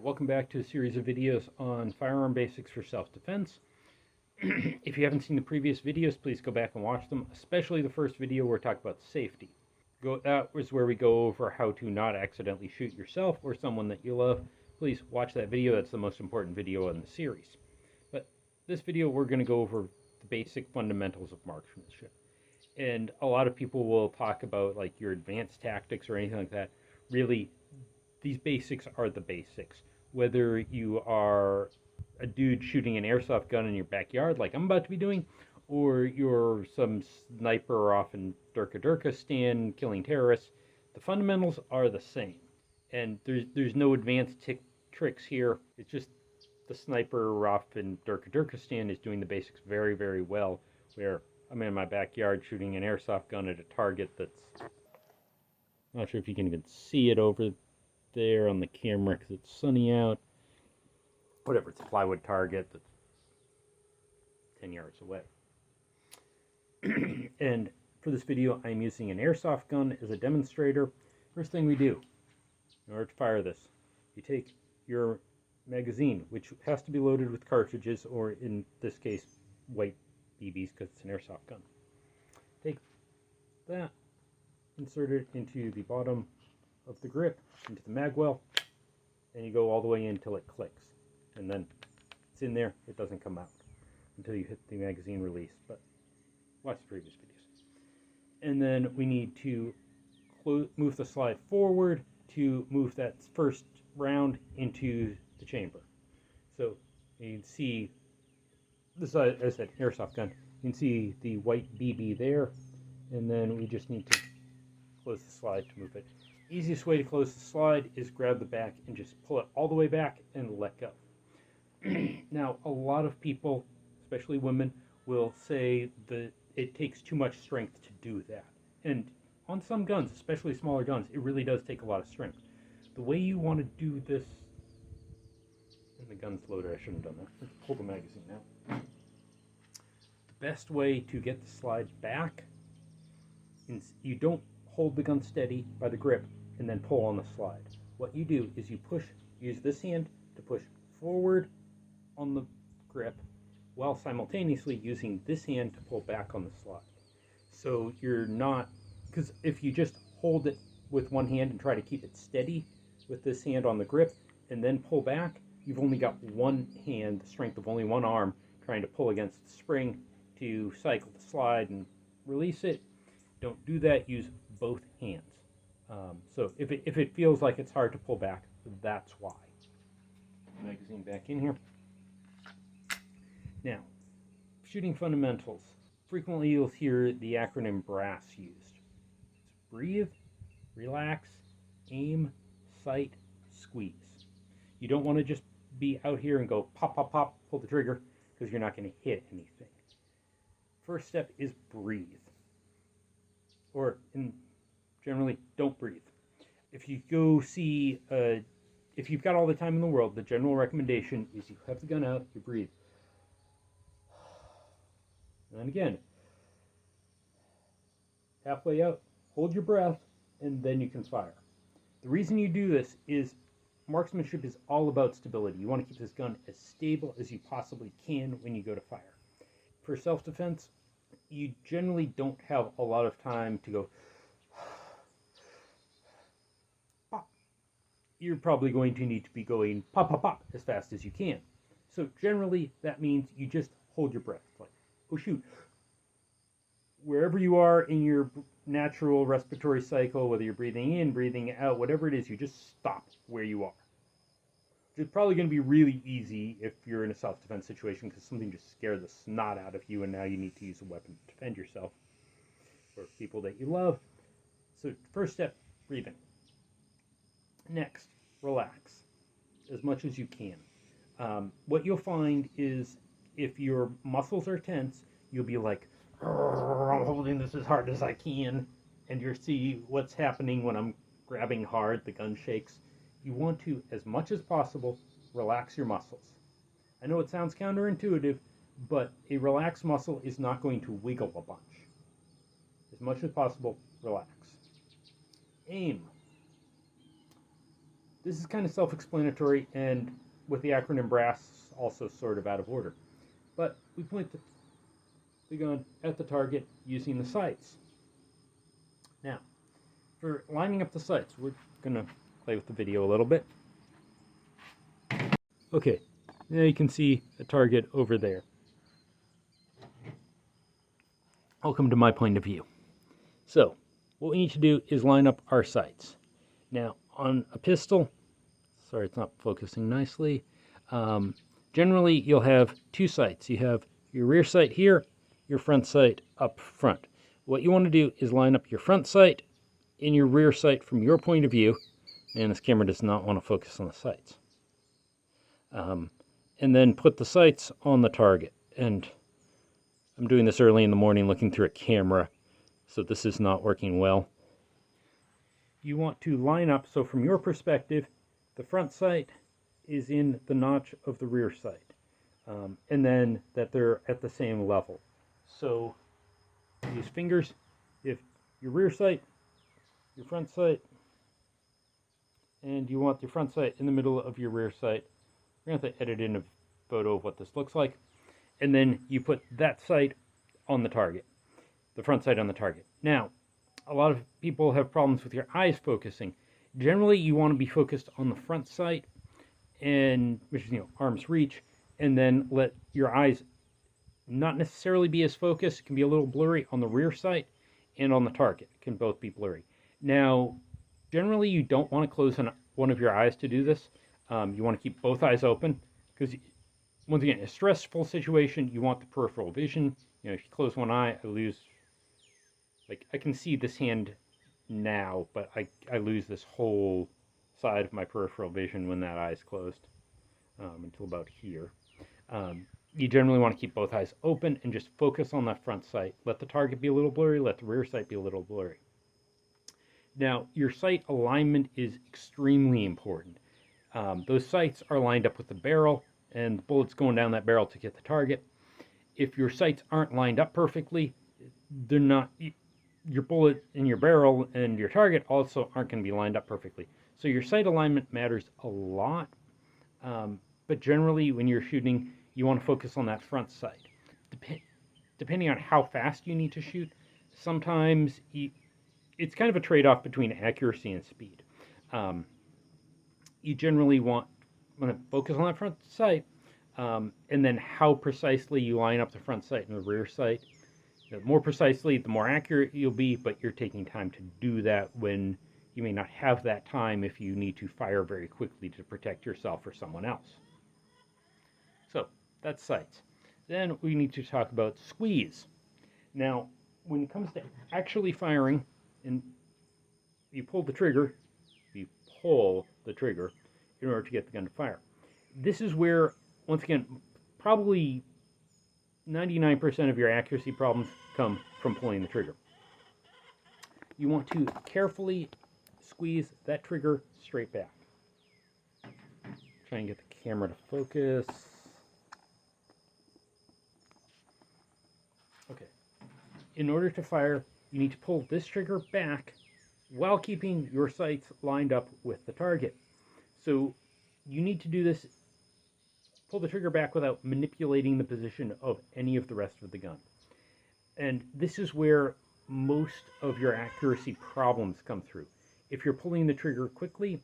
Welcome back to a series of videos on firearm basics for self-defense. If you haven't seen the previous videos, please go back and watch them, especially the first video where we talk about safety. That was where we go over how to not accidentally shoot yourself or someone that you love. Please watch that video. That's the most important video in the series. But this video, we're going to go over the basic fundamentals of marksmanship. And a lot of people will talk about like your advanced tactics or anything like that. Really, these basics are the basics. Whether you are a dude shooting an airsoft gun in your backyard like I'm about to be doing, or you're some sniper off in Durka killing terrorists, the fundamentals are the same. And there's no advanced tricks here. It's just the sniper off in Durka is doing the basics very, very well, where I'm in my backyard shooting an airsoft gun at a target that's... I'm not sure if you can even see it over there on the camera because it's sunny out. Whatever, it's a plywood target that's 10 yards away. And for this video, I'm using an airsoft gun as a demonstrator. First thing we do, in order to fire this, you take your magazine, which has to be loaded with cartridges, or in this case, white BBs because it's an airsoft gun. Take that, insert it into the bottom of the grip, into the mag well, and you go all the way in until it clicks. And then it's in there, it doesn't come out until you hit the magazine release. But watch the previous videos. And then we need to move the slide forward to move that first round into the chamber. So you can see, this is, as I said, airsoft gun. You can see the white BB there, and then we just need to close the slide to move it. Easiest way to close the slide is grab the back and just pull it all the way back and let go. Now, a lot of people, especially women, will say that it takes too much strength to do that. And on some guns, especially smaller guns, it really does take a lot of strength. The way you want to do this... And the gun's loaded, I shouldn't have done that. Let's pull the magazine out. The best way to get the slide back is you don't hold the gun steady by the grip and then pull on the slide. What you do is you use this hand to push forward on the grip while simultaneously using this hand to pull back on the slide. So you're not, because if you just hold it with one hand and try to keep it steady with this hand on the grip and then pull back, you've only got one hand, the strength of only one arm, trying to pull against the spring to cycle the slide and release it. Don't do that, use both hands. So if it feels like it's hard to pull back, that's why. Magazine back in here. Now, shooting fundamentals. Frequently you'll hear the acronym BRASS used. It's breathe, relax, aim, sight, squeeze. You don't want to just be out here and go pop, pop, pop, pull the trigger, because you're not going to hit anything. First step is breathe. Or generally, don't breathe. If you go see, if you've got all the time in the world, the general recommendation is you have the gun out, you breathe. And then again, halfway out, hold your breath, and then you can fire. The reason you do this is marksmanship is all about stability. You want to keep this gun as stable as you possibly can when you go to fire. For self-defense, you generally don't have a lot of time to go pop. You're probably going to need to be going pop, pop, pop as fast as you can. So generally that means you just hold your breath. Like, oh shoot. Wherever you are in your natural respiratory cycle, whether you're breathing in, breathing out, whatever it is, you just stop where you are. It's probably going to be really easy if you're in a self-defense situation because something just scared the snot out of you and now you need to use a weapon to defend yourself or people that you love. So first step, breathing. Next, relax as much as you can. What you'll find is if your muscles are tense, you'll be like, I'm holding this as hard as I can, and you'll see what's happening when I'm grabbing hard, the gun shakes. You want to, as much as possible, relax your muscles. I know it sounds counterintuitive, but a relaxed muscle is not going to wiggle a bunch. As much as possible, relax. Aim. This is kind of self-explanatory, and with the acronym BRASS also sort of out of order. But we point the gun at the target using the sights. Now, for lining up the sights, we're going to play with the video a little bit. Okay, now you can see a target over there. I'll come to my point of view. So, what we need to do is line up our sights. Now, on a pistol, sorry it's not focusing nicely, generally you'll have two sights. You have your rear sight here, your front sight up front. What you want to do is line up your front sight and your rear sight from your point of view, and this camera does not want to focus on the sights. And then put the sights on the target. And I'm doing this early in the morning looking through a camera, so this is not working well. You want to line up, so from your perspective, the front sight is in the notch of the rear sight, and then that they're at the same level. So use fingers. If your rear sight, your front sight, and you want your front sight in the middle of your rear sight, we're going to have to edit in a photo of what this looks like. And then you put that sight on the target, the front sight on the target. Now, a lot of people have problems with your eyes focusing. Generally, you want to be focused on the front sight, and which is, arm's reach, and then let your eyes not necessarily be as focused. It can be a little blurry on the rear sight and on the target. It can both be blurry. Now, generally, you don't want to close one of your eyes to do this. You want to keep both eyes open, because once again, in a stressful situation, you want the peripheral vision. If you close one eye, I lose, I can see this hand now, but I lose this whole side of my peripheral vision when that eye is closed, until about here. You generally want to keep both eyes open and just focus on that front sight. Let the target be a little blurry, let the rear sight be a little blurry. Now, your sight alignment is extremely important. Those sights are lined up with the barrel, and the bullet's going down that barrel to get the target. If your sights aren't lined up perfectly, they're not, your bullet and your barrel and your target also aren't going to be lined up perfectly. So your sight alignment matters a lot, but generally when you're shooting, you want to focus on that front sight. Depending on how fast you need to shoot, sometimes it's kind of a trade-off between accuracy and speed. You generally want to focus on that front sight, and then how precisely you line up the front sight and the rear sight. The more precisely, the more accurate you'll be, but you're taking time to do that when you may not have that time if you need to fire very quickly to protect yourself or someone else. So, that's sights. Then we need to talk about squeeze. Now, when it comes to actually firing, and you pull the trigger in order to get the gun to fire. This is where, once again, probably 99% of your accuracy problems come from pulling the trigger. You want to carefully squeeze that trigger straight back. Try and get the camera to focus. Okay. In order to fire, you need to pull this trigger back while keeping your sights lined up with the target. So you need to do this, pull the trigger back without manipulating the position of any of the rest of the gun. And this is where most of your accuracy problems come through. If you're pulling the trigger quickly,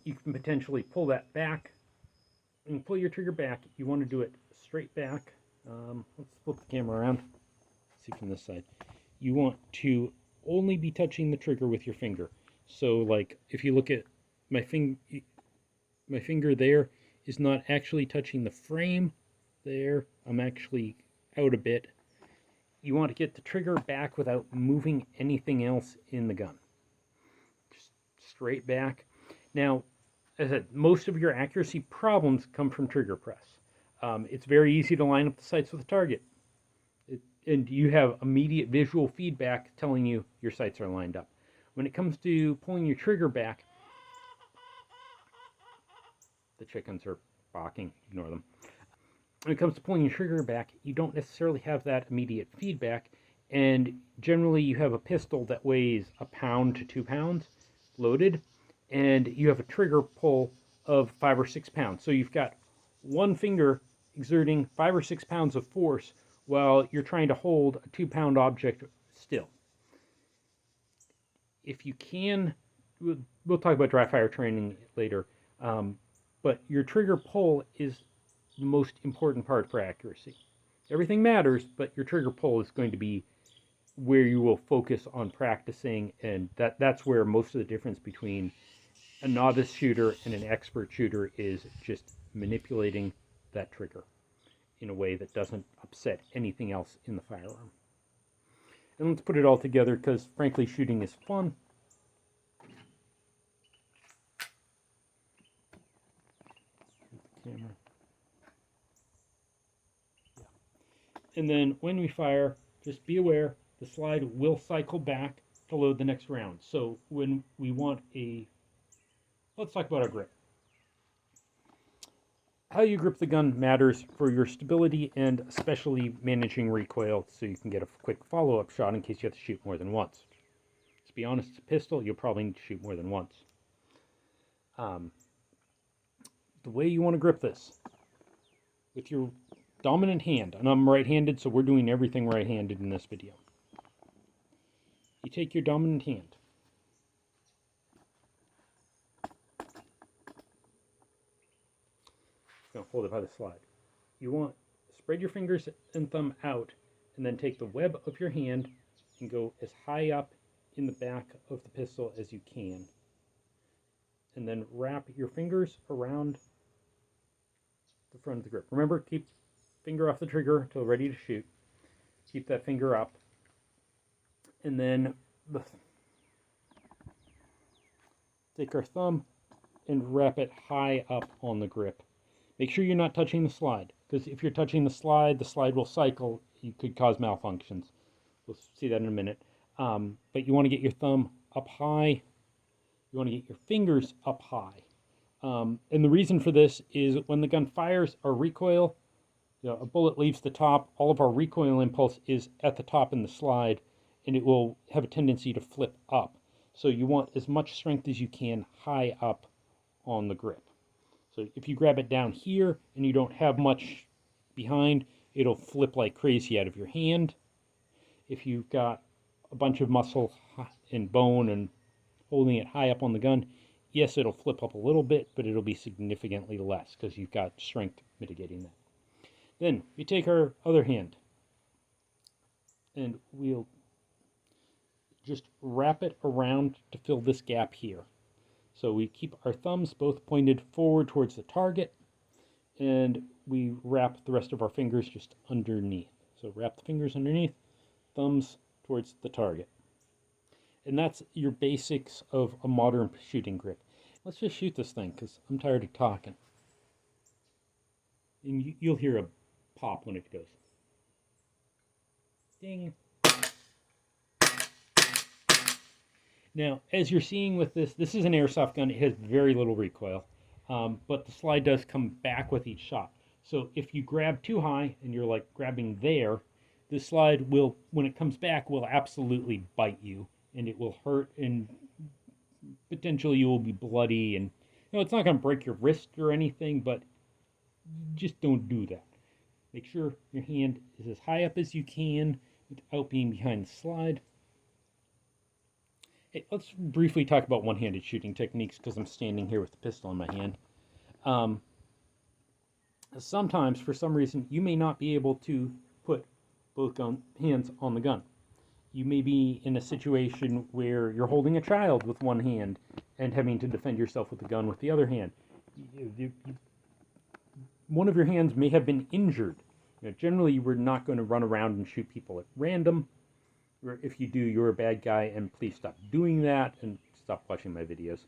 you can potentially pull that back. When you pull your trigger back, you want to do it straight back. Let's flip the camera around. See from this side. You want to only be touching the trigger with your finger. So, like, if you look at my finger there is not actually touching the frame there. I'm actually out a bit. You want to get the trigger back without moving anything else in the gun. Just straight back. Now, as I said, most of your accuracy problems come from trigger press. It's very easy to line up the sights with the target. And you have immediate visual feedback telling you your sights are lined up. When it comes to pulling your trigger back, the chickens are barking, ignore them. When it comes to pulling your trigger back, you don't necessarily have that immediate feedback, and generally you have a pistol that weighs 1 pound to 2 pounds loaded, and you have a trigger pull of 5 or 6 pounds. So you've got one finger exerting 5 or 6 pounds of force while you're trying to hold a 2-pound object still. If you can, we'll talk about dry fire training later, but your trigger pull is the most important part for accuracy. Everything matters, but your trigger pull is going to be where you will focus on practicing, and that's where most of the difference between a novice shooter and an expert shooter is, just manipulating that trigger in a way that doesn't upset anything else in the firearm. And let's put it all together, because frankly shooting is fun. Camera. Yeah. And then when we fire, just be aware the slide will cycle back to load the next round. So when we want let's talk about our grip. How you grip the gun matters for your stability and especially managing recoil, so you can get a quick follow-up shot in case you have to shoot more than once. To be honest, it's a pistol, you'll probably need to shoot more than once. The way you want to grip this, with your dominant hand, and I'm right-handed, so we're doing everything right-handed in this video. You take your dominant hand, going to hold it by the slide. You want to spread your fingers and thumb out, and then take the web of your hand and go as high up in the back of the pistol as you can. And then wrap your fingers around the front of the grip. Remember, keep finger off the trigger until ready to shoot. Keep that finger up. And then take our thumb and wrap it high up on the grip. Make sure you're not touching the slide, because if you're touching the slide will cycle. You could cause malfunctions. We'll see that in a minute. But you want to get your thumb up high. You want to get your fingers up high. And the reason for this is when the gun fires, our recoil, a bullet leaves the top, all of our recoil impulse is at the top in the slide, and it will have a tendency to flip up. So you want as much strength as you can high up on the grip. So if you grab it down here and you don't have much behind, it'll flip like crazy out of your hand. If you've got a bunch of muscle and bone and holding it high up on the gun, yes, it'll flip up a little bit, but it'll be significantly less because you've got strength mitigating that. Then we take our other hand and we'll just wrap it around to fill this gap here. So we keep our thumbs both pointed forward towards the target, and we wrap the rest of our fingers just underneath. So wrap the fingers underneath, thumbs towards the target. And that's your basics of a modern shooting grip. Let's just shoot this thing, because I'm tired of talking. And you'll hear a pop when it goes. Ding. Now, as you're seeing with this is an airsoft gun. It has very little recoil, but the slide does come back with each shot. So if you grab too high and you're like grabbing there, the slide will, when it comes back, will absolutely bite you, and it will hurt, and potentially you will be bloody, and it's not going to break your wrist or anything, but just don't do that. Make sure your hand is as high up as you can without being behind the slide. Hey, let's briefly talk about one-handed shooting techniques, because I'm standing here with the pistol in my hand. Sometimes, for some reason, you may not be able to put both hands on the gun. You may be in a situation where you're holding a child with one hand and having to defend yourself with the gun with the other hand. One of your hands may have been injured. Generally, we're not going to run around and shoot people at random. If you do, you're a bad guy, and please stop doing that and stop watching my videos.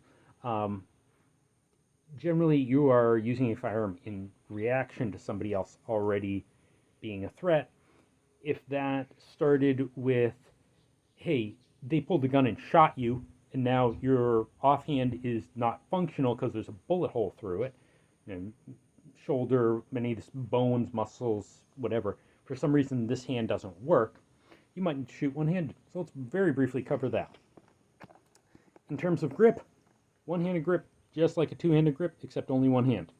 Generally, you are using a firearm in reaction to somebody else already being a threat. If that started with, hey, they pulled the gun and shot you, and now your offhand is not functional because there's a bullet hole through it, shoulder, many of the bones, muscles, whatever, for some reason this hand doesn't work, you might need to shoot one-handed. So let's very briefly cover that. In terms of grip, One-handed grip, just like a two-handed grip, except only one hand.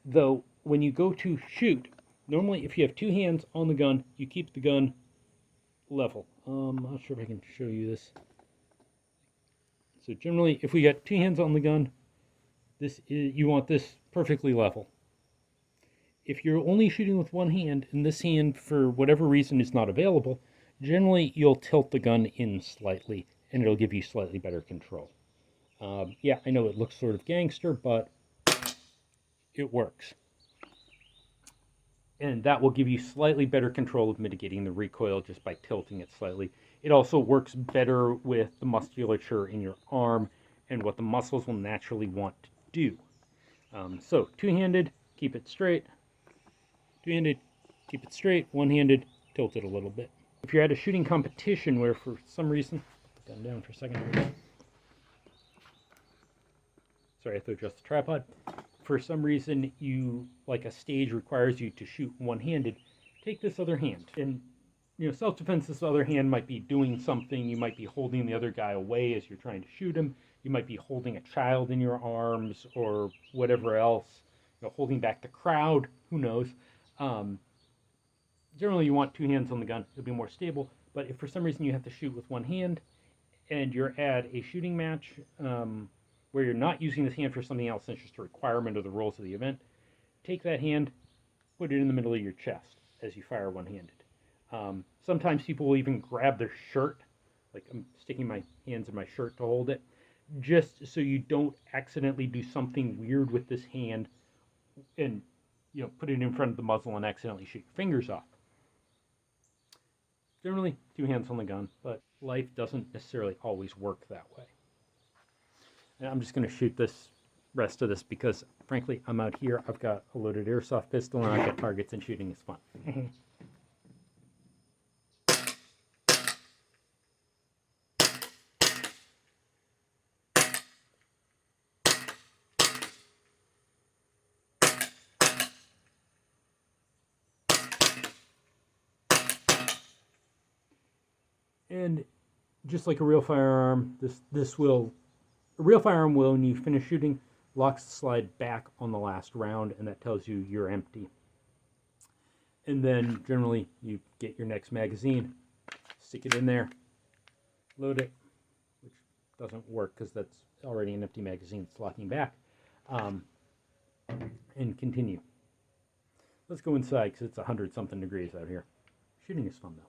Though, when you go to shoot, normally if you have two hands on the gun, you keep the gun level. I'm not sure if I can show you this. So generally, if we got two hands on the gun, you want this perfectly level. If you're only shooting with one hand, and this hand, for whatever reason, is not available, generally you'll tilt the gun in slightly, and it'll give you slightly better control. Yeah, I know it looks sort of gangster, but it works. And that will give you slightly better control of mitigating the recoil just by tilting it slightly. It also works better with the musculature in your arm and what the muscles will naturally want to do. So two-handed, keep it straight. Two-handed, keep it straight. One-handed, tilt it a little bit. If you're at a shooting competition where for some reason, put the gun down for a second. Sorry, I have to adjust the tripod. For some reason, like a stage requires you to shoot one-handed, take this other hand. And, self-defense, this other hand might be doing something. You might be holding the other guy away as you're trying to shoot him. You might be holding a child in your arms or whatever else, holding back the crowd, who knows. Generally, you want two hands on the gun. It'll be more stable. But if for some reason you have to shoot with one hand and you're at a shooting match where you're not using this hand for something else, it's just a requirement of the rules of the event, take that hand, put it in the middle of your chest as you fire one-handed. Sometimes people will even grab their shirt, like I'm sticking my hands in my shirt to hold it, just so you don't accidentally do something weird with this hand and put it in front of the muzzle and accidentally shoot your fingers off. Generally, two hands on the gun, but life doesn't necessarily always work that way. And I'm just going to shoot this rest of this because, frankly, I'm out here. I've got a loaded airsoft pistol and I've got targets and shooting is fun. And just like a real firearm, a real firearm will, when you finish shooting, locks the slide back on the last round, and that tells you you're empty. And then generally you get your next magazine, stick it in there, load it, which doesn't work because that's already an empty magazine. It's locking back, and continue. Let's go inside because it's 100-something degrees out here. Shooting is fun though.